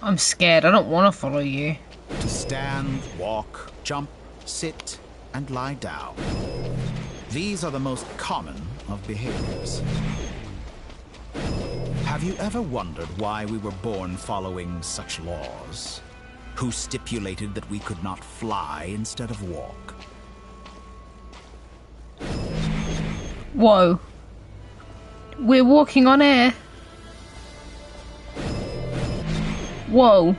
I'm scared. I don't want to follow you. To stand, walk, jump, sit, and lie down. These are the most common of behaviors. Have you ever wondered why we were born following such laws? Who stipulated that we could not fly instead of walk? Whoa. We're walking on air. Whoa.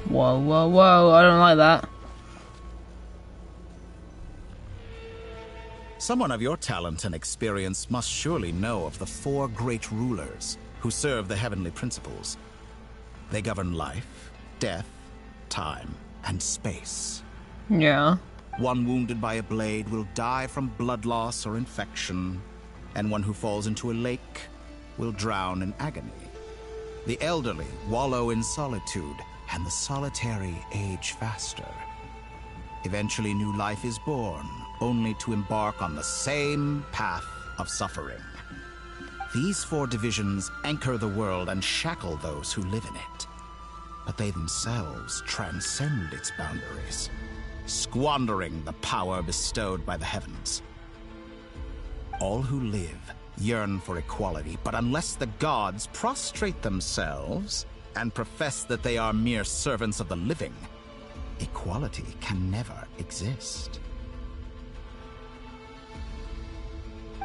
Whoa, whoa, whoa. I don't like that. Someone of your talent and experience must surely know of the 4 great rulers who serve the heavenly principles. They govern life, death, time, and space. Yeah. One wounded by a blade will die from blood loss or infection, and one who falls into a lake will drown in agony. The elderly wallow in solitude, and the solitary age faster. Eventually, new life is born, only to embark on the same path of suffering. These 4 divisions anchor the world and shackle those who live in it. But they themselves transcend its boundaries, squandering the power bestowed by the heavens. All who live yearn for equality, but unless the gods prostrate themselves and profess that they are mere servants of the living, equality can never exist.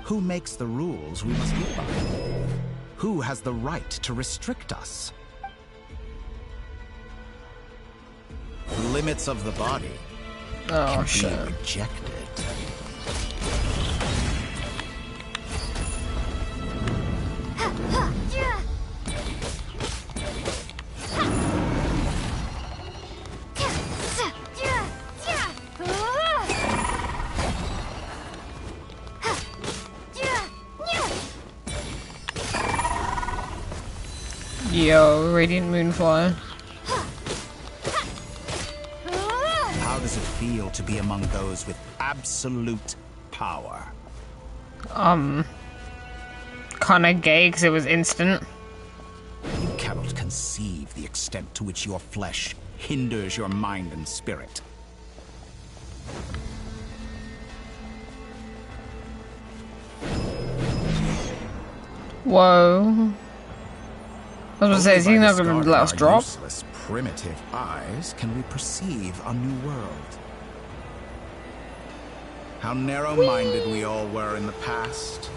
Who makes the rules we must live by? Who has the right to restrict us? The limits of the body can be rejected. Yo, Radiant Moonfire. How does it feel to be among those with absolute power? Kinda gay because it was instant. You cannot conceive the extent to which your flesh hinders your mind and spirit. Whoa. I was gonna say, is he not gonna let us drop? Useless, primitive eyes can we perceive a new world. How narrow-minded we all were in the past.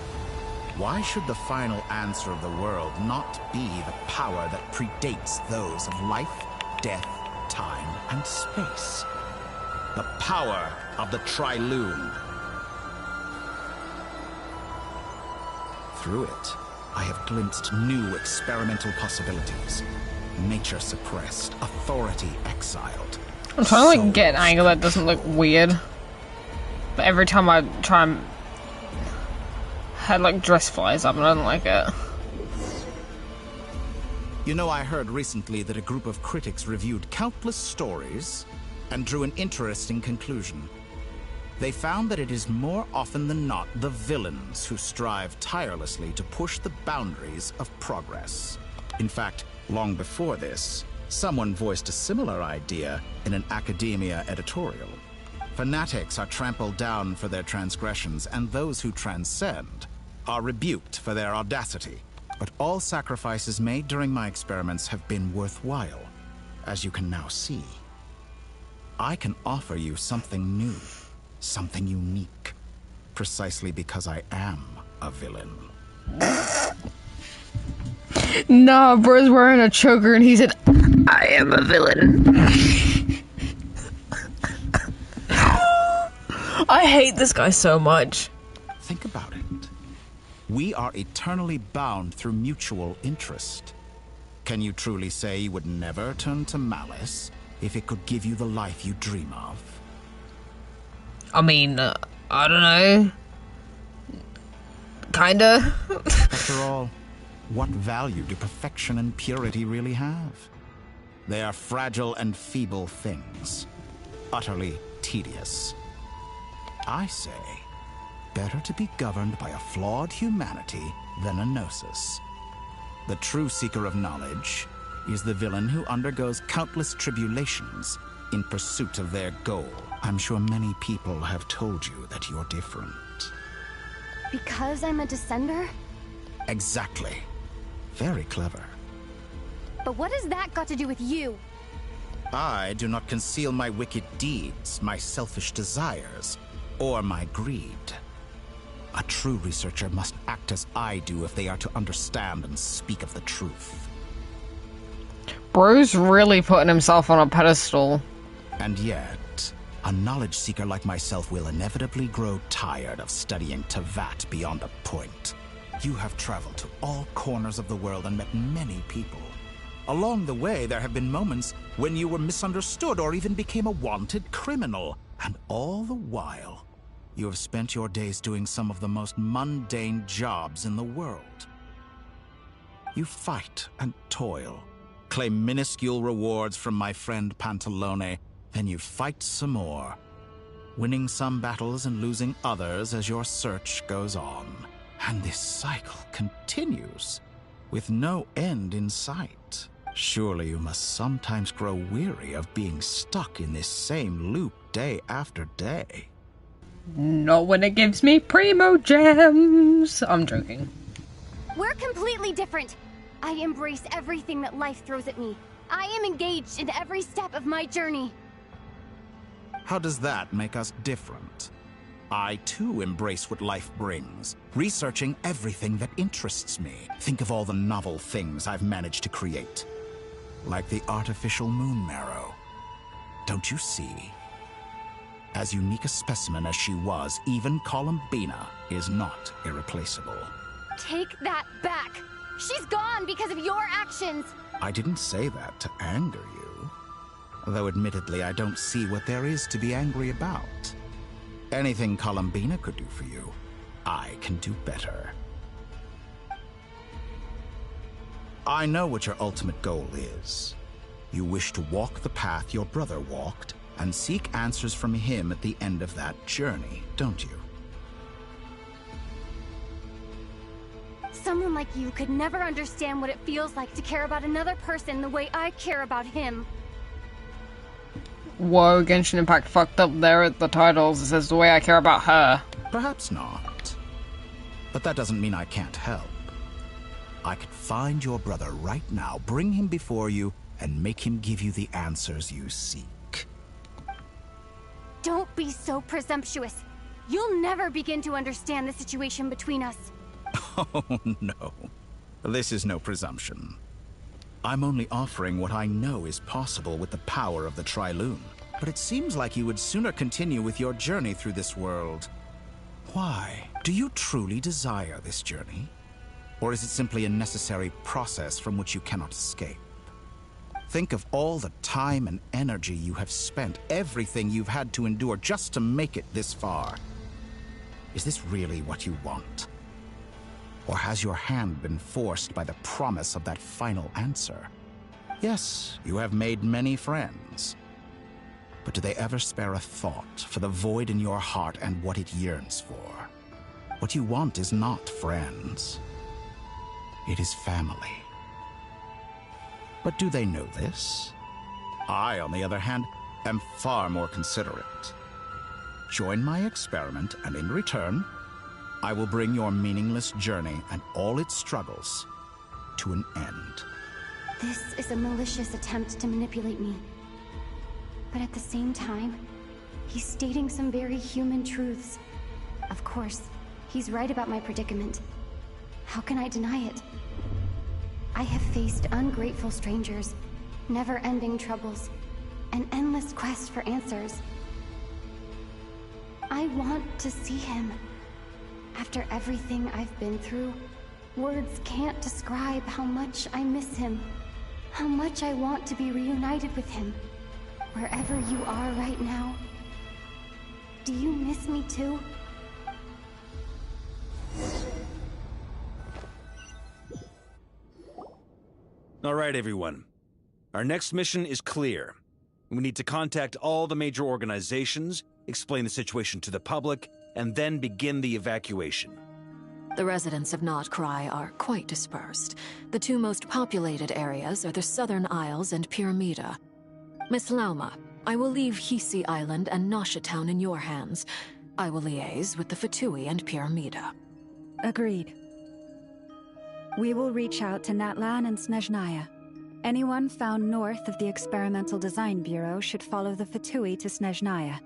Why should the final answer of the world not be the power that predates those of life, death, time, and space? The power of the Triloom. Through it, I have glimpsed new experimental possibilities. Nature suppressed, authority exiled. I'm trying to like get an angle that doesn't look weird. But every time I try and head like dress flies up and I don't like it. You know, I heard recently that a group of critics reviewed countless stories and drew an interesting conclusion. They found that it is more often than not the villains who strive tirelessly to push the boundaries of progress. In fact, long before this, someone voiced a similar idea in an academia editorial. Fanatics are trampled down for their transgressions, and those who transcend are rebuked for their audacity. But all sacrifices made during my experiments have been worthwhile, as you can now see. I can offer you something new. Something unique, precisely because I am a villain. Nah, bro's wearing a choker and he said, I am a villain. I hate this guy so much. Think about it. We are eternally bound through mutual interest. Can you truly say you would never turn to malice if it could give you the life you dream of? I mean, I don't know. Kinda. After all, what value do perfection and purity really have? They are fragile and feeble things, utterly tedious. I say, better to be governed by a flawed humanity than a gnosis. The true seeker of knowledge is the villain who undergoes countless tribulations in pursuit of their goal. I'm sure many people have told you that you're different. Because I'm a descender? Exactly. Very clever. But what has that got to do with you? I do not conceal my wicked deeds, my selfish desires, or my greed. A true researcher must act as I do if they are to understand and speak of the truth. Bro's really putting himself on a pedestal. And yet, a knowledge seeker like myself will inevitably grow tired of studying Tevat beyond a point. You have traveled to all corners of the world and met many people. Along the way, there have been moments when you were misunderstood or even became a wanted criminal. And all the while, you have spent your days doing some of the most mundane jobs in the world. You fight and toil, claim minuscule rewards from my friend Pantalone, then you fight some more, winning some battles and losing others as your search goes on. And this cycle continues, with no end in sight. Surely you must sometimes grow weary of being stuck in this same loop day after day. Not when it gives me primo gems. I'm joking. We're completely different. I embrace everything that life throws at me. I am engaged in every step of my journey. How does that make us different? I too embrace what life brings, researching everything that interests me. Think of all the novel things I've managed to create. Like the artificial moon marrow. Don't you see? As unique a specimen as she was, even Columbina is not irreplaceable. Take that back! She's gone because of your actions! I didn't say that to anger you. Though admittedly, I don't see what there is to be angry about. Anything Columbina could do for you, I can do better. I know what your ultimate goal is. You wish to walk the path your brother walked and seek answers from him at the end of that journey, don't you? Someone like you could never understand what it feels like to care about another person the way I care about him. Whoa, Genshin Impact fucked up there at the titles. It says the way I care about her. Perhaps not. But that doesn't mean I can't help. I could find your brother right now, bring him before you, and make him give you the answers you seek. Don't be so presumptuous. You'll never begin to understand the situation between us. Oh, no. This is no presumption. I'm only offering what I know is possible with the power of the Trilune. But it seems like you would sooner continue with your journey through this world. Why? Do you truly desire this journey? Or is it simply a necessary process from which you cannot escape? Think of all the time and energy you have spent, everything you've had to endure just to make it this far. Is this really what you want? Or has your hand been forced by the promise of that final answer? Yes, you have made many friends. But do they ever spare a thought for the void in your heart and what it yearns for? What you want is not friends. It is family. But do they know this? I, on the other hand, am far more considerate. Join my experiment, and in return, I will bring your meaningless journey and all its struggles to an end. This is a malicious attempt to manipulate me. But at the same time, he's stating some very human truths. Of course, he's right about my predicament. How can I deny it? I have faced ungrateful strangers, never-ending troubles, an endless quest for answers. I want to see him. After everything I've been through, words can't describe how much I miss him, how much I want to be reunited with him. Wherever you are right now, do you miss me too? All right, everyone. Our next mission is clear. We need to contact all the major organizations, explain the situation to the public, and then begin the evacuation. The residents of Notcry are quite dispersed. The two most populated areas are the Southern Isles and Pyramida. Miss Lauma, I will leave Hisi Island and Nasha Town in your hands. I will liaise with the Fatui and Pyramida. Agreed. We will reach out to Natlan and Snezhnaya. Anyone found north of the Experimental Design Bureau should follow the Fatui to Snezhnaya.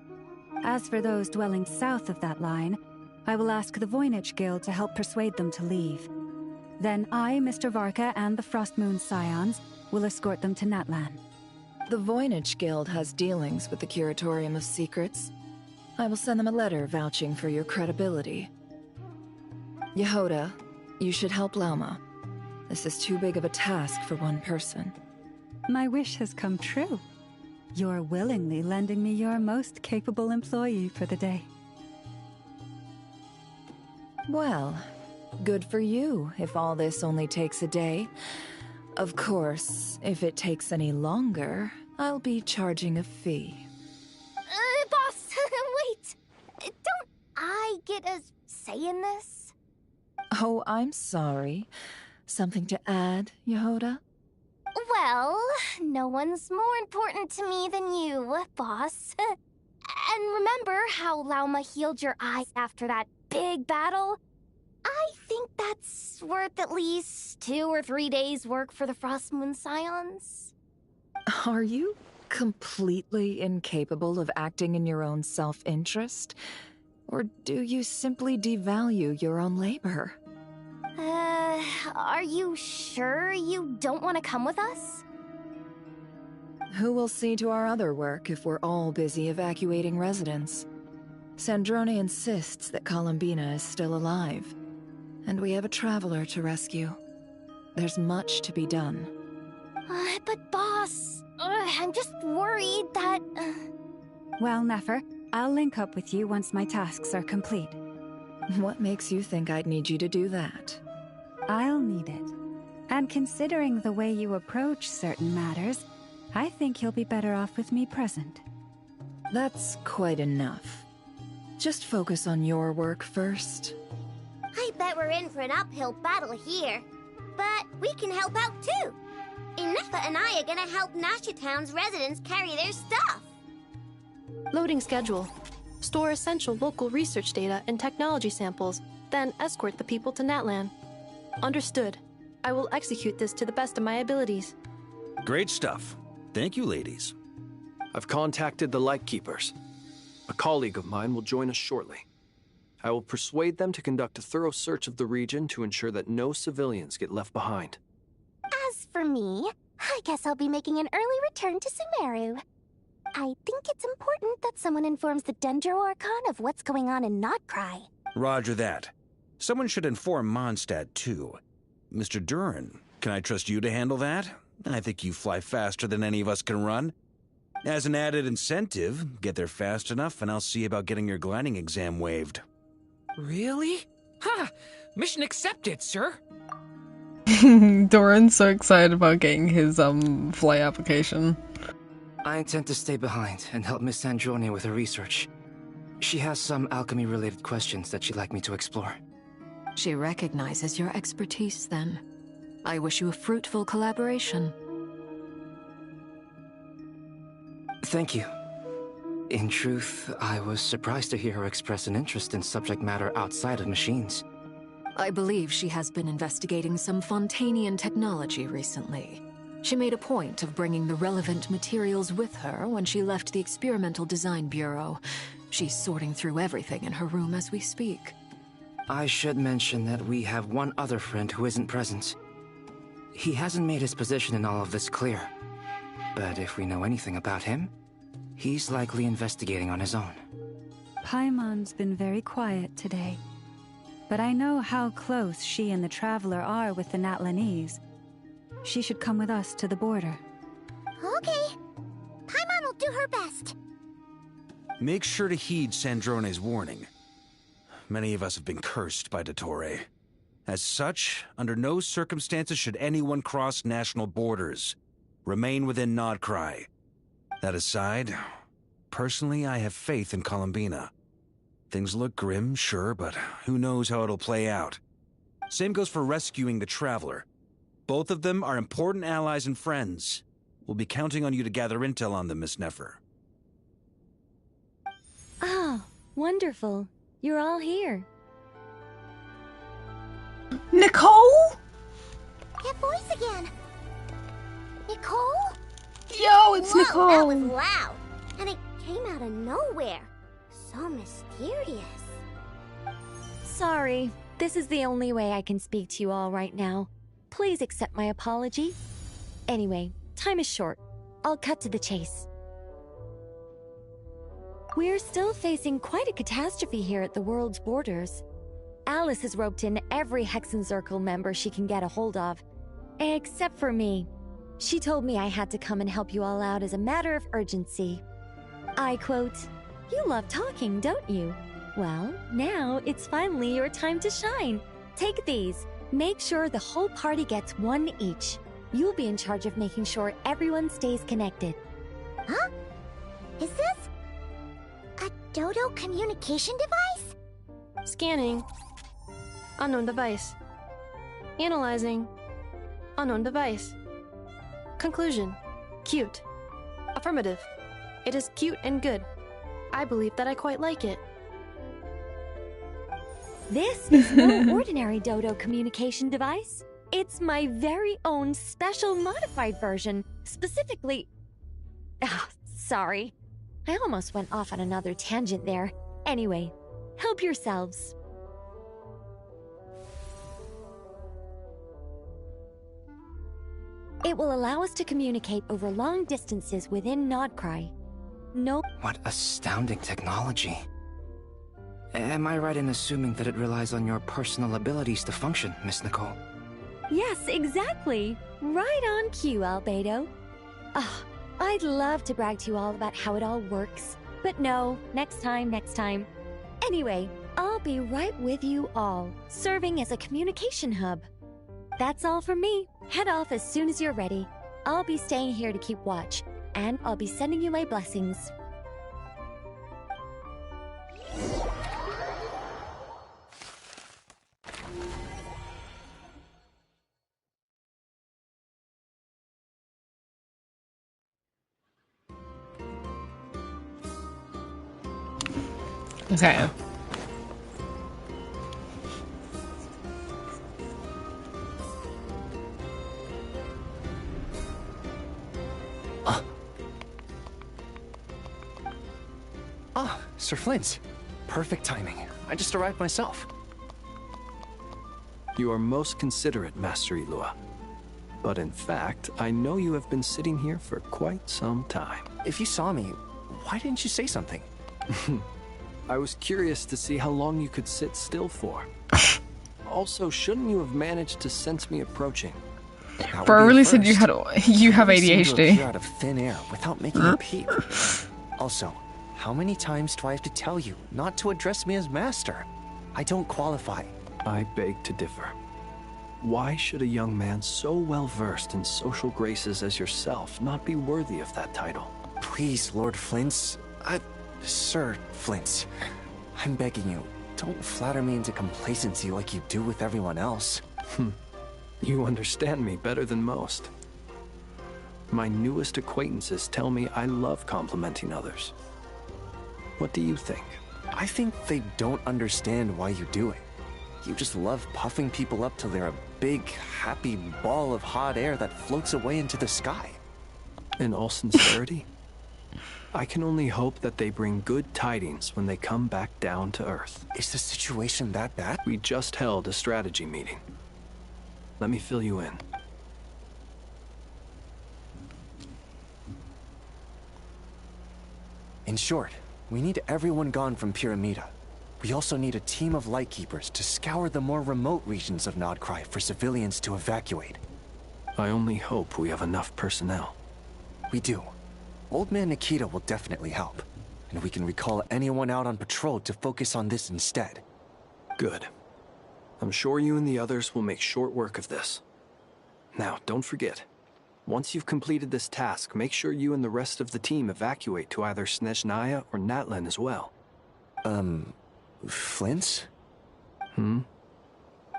As for those dwelling south of that line, I will ask the Voynich Guild to help persuade them to leave. Then I, Mr. Varka, and the Frostmoon Scions will escort them to Natlan. The Voynich Guild has dealings with the Curatorium of Secrets. I will send them a letter vouching for your credibility. Yehoda, you should help Lauma. This is too big of a task for one person. My wish has come true. You're willingly lending me your most capable employee for the day. Well, good for you if all this only takes a day. Of course, if it takes any longer, I'll be charging a fee. Boss, wait! Don't I get a say in this? Oh, I'm sorry. Something to add, Yehoda? Well, no one's more important to me than you, boss. And remember how Lauma healed your eyes after that big battle? I think that's worth at least 2 or 3 days' work for the Frostmoon Scions. Are you completely incapable of acting in your own self-interest? Or do you simply devalue your own labor? Are you sure you don't want to come with us? Who will see to our other work if we're all busy evacuating residents? Sandrone insists that Columbina is still alive, and we have a traveler to rescue. There's much to be done. But boss, I'm just worried that... Well, Nefer, I'll link up with you once my tasks are complete. What makes you think I'd need you to do that? I'll need it. And considering the way you approach certain matters, I think you'll be better off with me present. That's quite enough. Just focus on your work first. I bet we're in for an uphill battle here. But we can help out too. Inefa and I are gonna help Nasha Town's residents carry their stuff. Loading schedule. Store essential local research data and technology samples, then escort the people to Natlan. Understood. I will execute this to the best of my abilities. Great stuff. Thank you, ladies. I've contacted the Lightkeepers. A colleague of mine will join us shortly. I will persuade them to conduct a thorough search of the region to ensure that no civilians get left behind. As for me, I guess I'll be making an early return to Sumeru. I think it's important that someone informs the Dendro Archon of what's going on in Notcry. Roger that. Someone should inform Mondstadt, too. Mr. Duran, can I trust you to handle that? I think you fly faster than any of us can run. As an added incentive, get there fast enough and I'll see about getting your gliding exam waived. Really? Ha! Mission accepted, sir. Doran's so excited about getting his flight application. I intend to stay behind and help Miss Sandrone with her research. She has some alchemy-related questions that she'd like me to explore. She recognizes your expertise, then. I wish you a fruitful collaboration. Thank you. In truth, I was surprised to hear her express an interest in subject matter outside of machines. I believe she has been investigating some Fontanian technology recently. She made a point of bringing the relevant materials with her when she left the Experimental Design Bureau. She's sorting through everything in her room as we speak. I should mention that we have one other friend who isn't present. He hasn't made his position in all of this clear. But if we know anything about him, he's likely investigating on his own. Paimon's been very quiet today. But I know how close she and the Traveler are with the Natlanese. She should come with us to the border. Okay. Paimon will do her best. Make sure to heed Sandrone's warning. Many of us have been cursed by Dottore. As such, under no circumstances should anyone cross national borders. Remain within Notcry. That aside, personally I have faith in Columbina. Things look grim, sure, but who knows how it'll play out. Same goes for rescuing the Traveler. Both of them are important allies and friends. We'll be counting on you to gather intel on them, Miss Nefer. Ah, wonderful. You're all here. Nicole? That voice again. Nicole? Yo, it's Whoa, Nicole. That was loud. And it came out of nowhere. So mysterious. Sorry, this is the only way I can speak to you all right now. Please accept my apology. Anyway, time is short. I'll cut to the chase. We're still facing quite a catastrophe here at the world's borders. Alice has roped in every Hexenzirkel member she can get a hold of. Except for me. She told me I had to come and help you all out as a matter of urgency. I quote, "You love talking, don't you? Well, now it's finally your time to shine. Take these. Make sure the whole party gets one each. You'll be in charge of making sure everyone stays connected." Huh? Is this a Dodo communication device? Scanning. Unknown device. Analyzing. Unknown device. Conclusion. Cute. Affirmative. It is cute and good. I believe that I quite like it. This is no ordinary Dodo communication device. It's my very own special modified version, specifically... Ah, sorry. I almost went off on another tangent there. Anyway, help yourselves. It will allow us to communicate over long distances within Nodcry. No... What astounding technology. Am I right in assuming that it relies on your personal abilities to function, Miss Nicole? Yes, exactly. Right on cue, Albedo. Ah, I'd love to brag to you all about how it all works. But no, next time. Anyway, I'll be right with you all, serving as a communication hub. That's all from me. Head off as soon as you're ready. I'll be staying here to keep watch, and I'll be sending you my blessings. Okay. Sir Flins. Perfect timing. I just arrived myself. You are most considerate, Master Illua. But in fact, I know you have been sitting here for quite some time. If you saw me, why didn't you say something? I was curious to see how long you could sit still for. Also, shouldn't you have managed to sense me approaching? Bro really said you have ADHD. ADHD. Out of thin air without making a peep. Also, how many times do I have to tell you not to address me as master? I don't qualify. I beg to differ. Why should a young man so well versed in social graces as yourself not be worthy of that title? Please, Lord Flins. Sir Flins. I'm begging you, don't flatter me into complacency like you do with everyone else. You understand me better than most. My newest acquaintances tell me I love complimenting others. What do you think? I think they don't understand why you do it. You just love puffing people up till they're a big, happy ball of hot air that floats away into the sky. In all sincerity, I can only hope that they bring good tidings when they come back down to Earth. Is the situation that bad? We just held a strategy meeting. Let me fill you in. In short, we need everyone gone from Pyramida. We also need a team of Lightkeepers to scour the more remote regions of Nodcry for civilians to evacuate. I only hope we have enough personnel. We do. Old Man Nikita will definitely help. And we can recall anyone out on patrol to focus on this instead. Good. I'm sure you and the others will make short work of this. Now, don't forget. Once you've completed this task, make sure you and the rest of the team evacuate to either Snezhnaya or Natlan as well. Flins?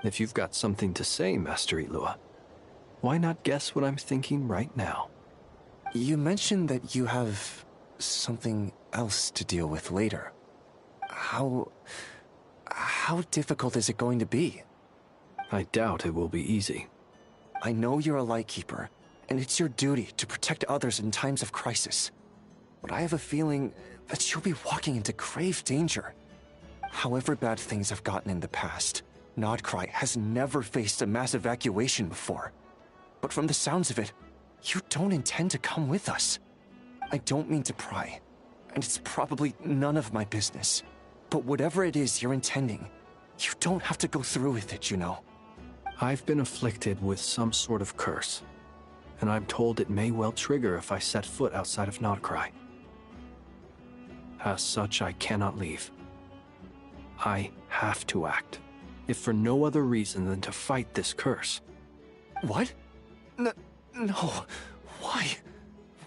If you've got something to say, Master Illua, why not guess what I'm thinking right now? You mentioned that you have something else to deal with later. How difficult is it going to be? I doubt it will be easy. I know you're a Lightkeeper, and it's your duty to protect others in times of crisis. But I have a feeling that you'll be walking into grave danger. However bad things have gotten in the past, Nodcry has never faced a mass evacuation before. But from the sounds of it, you don't intend to come with us. I don't mean to pry, and it's probably none of my business. But whatever it is you're intending, you don't have to go through with it, you know. I've been afflicted with some sort of curse, and I'm told it may well trigger if I set foot outside of Nodcry. As such, I cannot leave. I have to act, if for no other reason than to fight this curse. What? No. Why?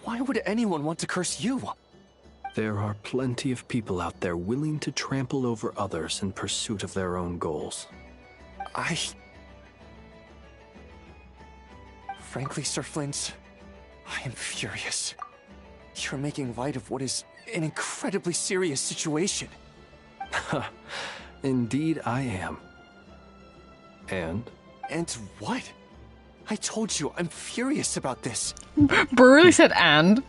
Why would anyone want to curse you? There are plenty of people out there willing to trample over others in pursuit of their own goals. Frankly, Sir Flins, I am furious. You're making light of what is an incredibly serious situation. Indeed I am. And? And what? I told you, I'm furious about this. Brutally said and.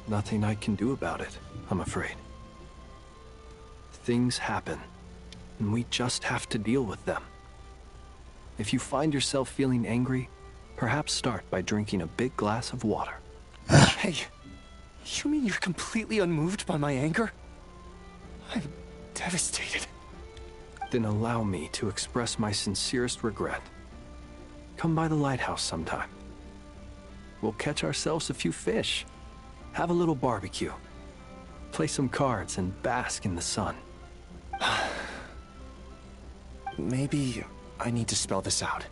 Nothing I can do about it, I'm afraid. Things happen, and we just have to deal with them. If you find yourself feeling angry, perhaps start by drinking a big glass of water. Hey, you mean you're completely unmoved by my anger? I'm devastated. Then allow me to express my sincerest regret. Come by the lighthouse sometime. We'll catch ourselves a few fish, have a little barbecue, play some cards, and bask in the sun. Maybe I need to spell this out.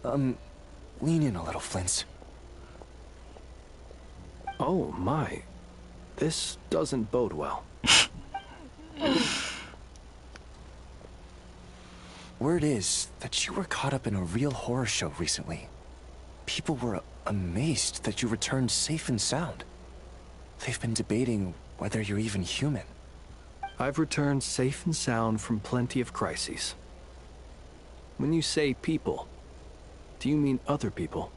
Lean in a little, Flins. Oh my, this doesn't bode well. Word is that you were caught up in a real horror show recently. People were amazed that you returned safe and sound. They've been debating whether you're even human. I've returned safe and sound from plenty of crises. When you say people, do you mean other people,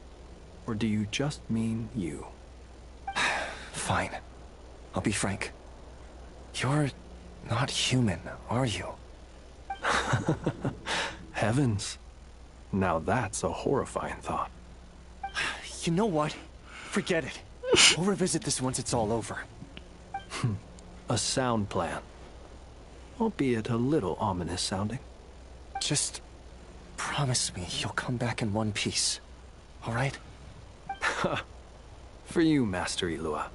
or do you just mean you? Fine. I'll be frank. You're not human, are you? Heavens. Now that's a horrifying thought. You know what? Forget it. We'll revisit this once it's all over. A sound plan. Albeit a little ominous sounding. Just promise me you'll come back in one piece. All right? For you, Master Illua.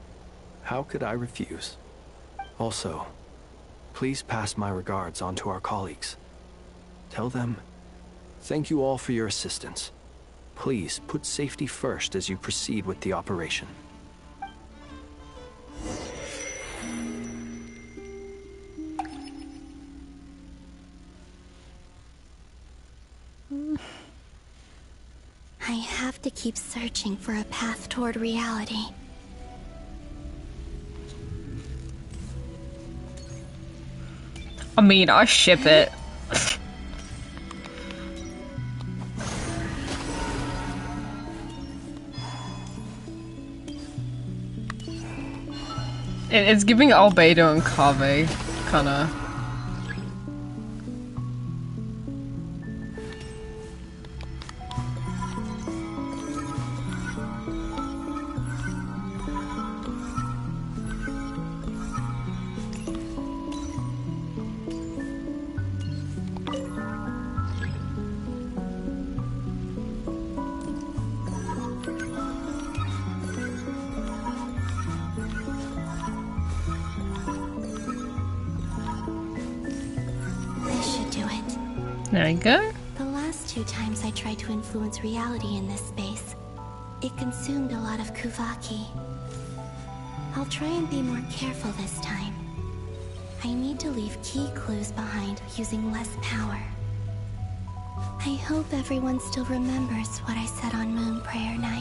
How could I refuse? Also, please pass my regards on to our colleagues. Tell them, thank you all for your assistance. Please put safety first as you proceed with the operation. I have to keep searching for a path toward reality. I mean, I ship it. It's giving Albedo and Kave, kinda. There we go. The last 2 times I tried to influence reality in this space, it consumed a lot of Kuvaki. I'll try and be more careful this time. I need to leave key clues behind using less power. I hope everyone still remembers what I said on Moon Prayer now.